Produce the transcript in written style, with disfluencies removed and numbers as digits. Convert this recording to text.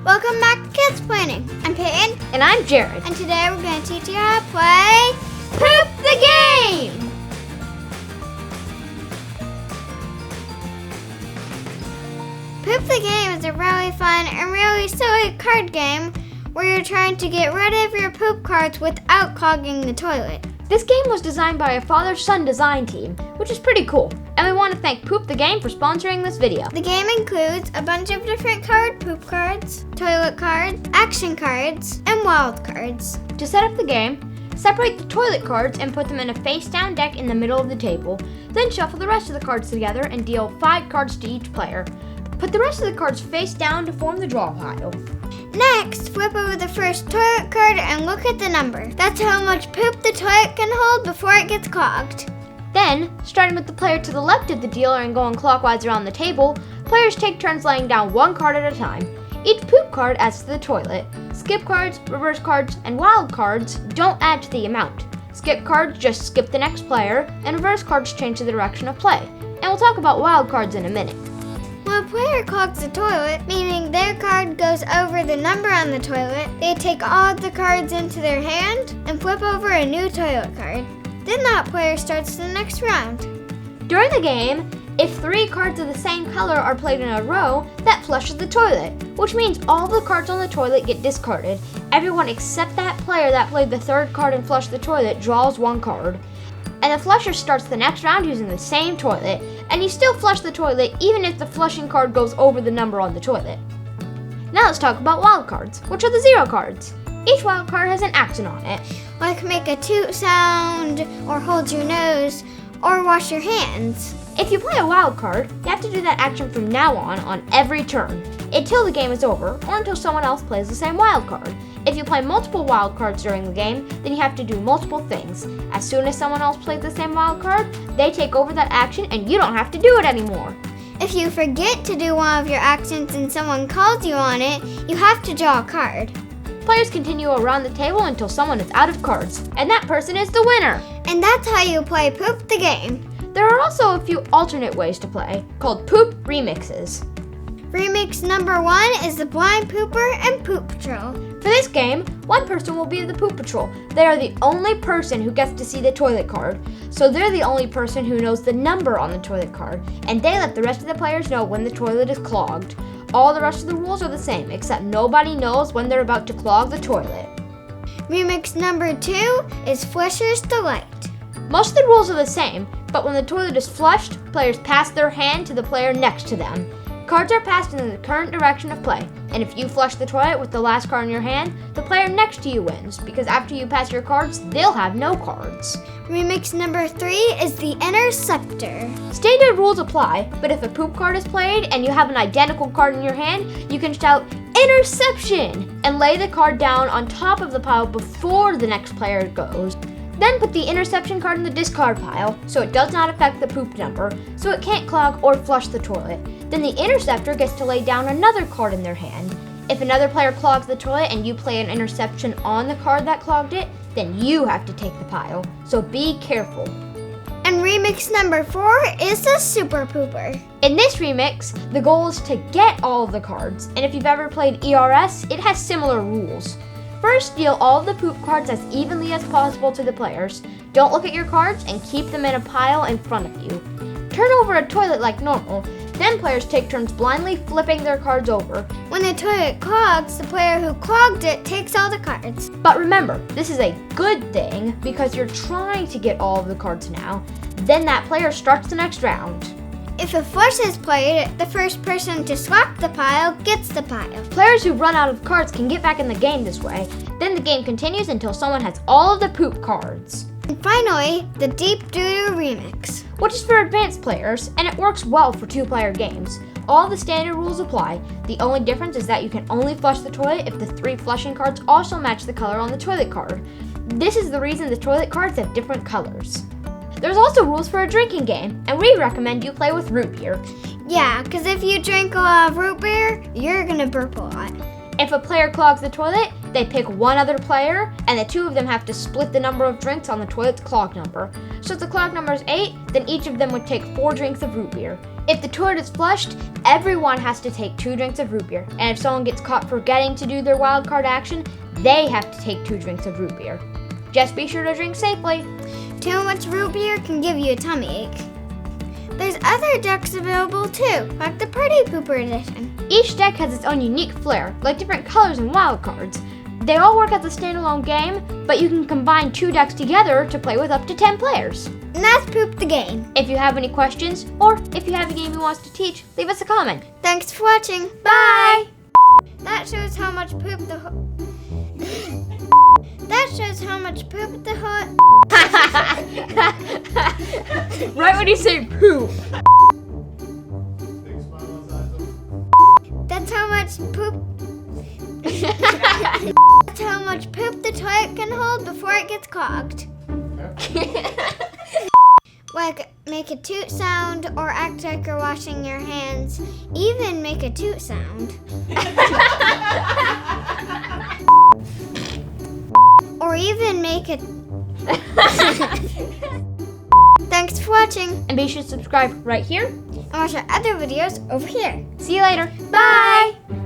Welcome back to Kids Planning. I'm Peyton. And I'm Jared. And today we're going to teach you how to play Poop the Game! Poop the Game is a really fun and really silly card game where you're trying to get rid of your poop cards without clogging the toilet. This game was designed by a father-son design team, which is pretty cool. And we want to thank Poop the Game for sponsoring this video. The game includes a bunch of different poop cards, toilet cards, action cards, and wild cards. To set up the game, separate the toilet cards and put them in a face-down deck in the middle of the table. Then shuffle the rest of the cards together and deal 5 cards to each player. Put the rest of the cards face down to form the draw pile. Next, flip over the first toilet card and look at the number. That's how much poop the toilet can hold before it gets clogged. Then, starting with the player to the left of the dealer and going clockwise around the table, players take turns laying down 1 card at a time. Each poop card adds to the toilet. Skip cards, reverse cards, and wild cards don't add to the amount. Skip cards just skip the next player, and reverse cards change the direction of play. And we'll talk about wild cards in a minute. When a player clogs the toilet, meaning their card goes over the number on the toilet, they take all of the cards into their hand and flip over a new toilet card. Then that player starts the next round. During the game, if 3 cards of the same color are played in a row, that flushes the toilet, which means all the cards on the toilet get discarded. Everyone except that player that played the 3rd card and flushed the toilet draws 1 card. And the flusher starts the next round using the same toilet, and you still flush the toilet even if the flushing card goes over the number on the toilet. Now let's talk about wild cards, which are the 0 cards. Each wild card has an action on it. Like make a toot sound, or hold your nose, or wash your hands. If you play a wild card, you have to do that action from now on every turn, until the game is over, or until someone else plays the same wild card. If you play multiple wild cards during the game, then you have to do multiple things. As soon as someone else plays the same wild card, they take over that action and you don't have to do it anymore. If you forget to do one of your actions and someone calls you on it, you have to draw a card. Players continue around the table until someone is out of cards, and that person is the winner. And that's how you play Poop the Game. There are also a few alternate ways to play, called Poop Remixes. Remix number 1 is the Blind Pooper and Poop Patrol. For this game, one person will be the Poop Patrol. They are the only person who gets to see the toilet card, so they're the only person who knows the number on the toilet card, and they let the rest of the players know when the toilet is clogged. All the rest of the rules are the same, except nobody knows when they're about to clog the toilet. Remix number 2 is Flusher's Delight. Most of the rules are the same, but when the toilet is flushed, players pass their hand to the player next to them. Cards are passed in the current direction of play, and if you flush the toilet with the last card in your hand, the player next to you wins, because after you pass your cards, they'll have no cards. Remix number 3 is the Interceptor. Standard rules apply, but if a poop card is played and you have an identical card in your hand, you can shout, "Interception!" and lay the card down on top of the pile before the next player goes. Then put the interception card in the discard pile, so it does not affect the poop number, so it can't clog or flush the toilet. Then the interceptor gets to lay down another card in their hand. If another player clogs the toilet and you play an interception on the card that clogged it, then you have to take the pile, so be careful. And remix number 4 is the Super Pooper. In this remix, the goal is to get all of the cards, and if you've ever played ERS, it has similar rules. First, deal all of the poop cards as evenly as possible to the players. Don't look at your cards and keep them in a pile in front of you. Turn over a toilet like normal, then players take turns blindly flipping their cards over. When the toilet clogs, the player who clogged it takes all the cards. But remember, this is a good thing because you're trying to get all of the cards now. Then that player starts the next round. If a flush is played, the first person to swap the pile gets the pile. Players who run out of cards can get back in the game this way. Then the game continues until someone has all of the poop cards. And finally, the Deep Doo-Doo Remix, which is for advanced players, and it works well for 2-player games. All the standard rules apply. The only difference is that you can only flush the toilet if the 3 flushing cards also match the color on the toilet card. This is the reason the toilet cards have different colors. There's also rules for a drinking game, and we recommend you play with root beer. Yeah, because if you drink a lot of root beer, you're gonna burp a lot. If a player clogs the toilet, they pick one other player, and the two of them have to split the number of drinks on the toilet's clog number. So if the clog number is 8, then each of them would take 4 drinks of root beer. If the toilet is flushed, everyone has to take 2 drinks of root beer. And if someone gets caught forgetting to do their wild card action, they have to take 2 drinks of root beer. Just be sure to drink safely. Too much root beer can give you a tummy ache. There's other decks available too, like the Pretty Pooper edition. Each deck has its own unique flair, like different colors and wild cards. They all work as a standalone game, but you can combine 2 decks together to play with up to 10 players. And that's Poop the Game. If you have any questions, or if you have a game you want us to teach, leave us a comment. Thanks for watching. Bye! That shows how much poop the That shows how much poop the Right when you say poop. That's how much poop That's how much poop the toilet can hold before it gets clogged. Like make a toot sound or act like you're washing your hands. Even make a toot sound. Or even make a Thanks for watching. And be sure to subscribe right here. And watch our other videos over here. See you later. Bye!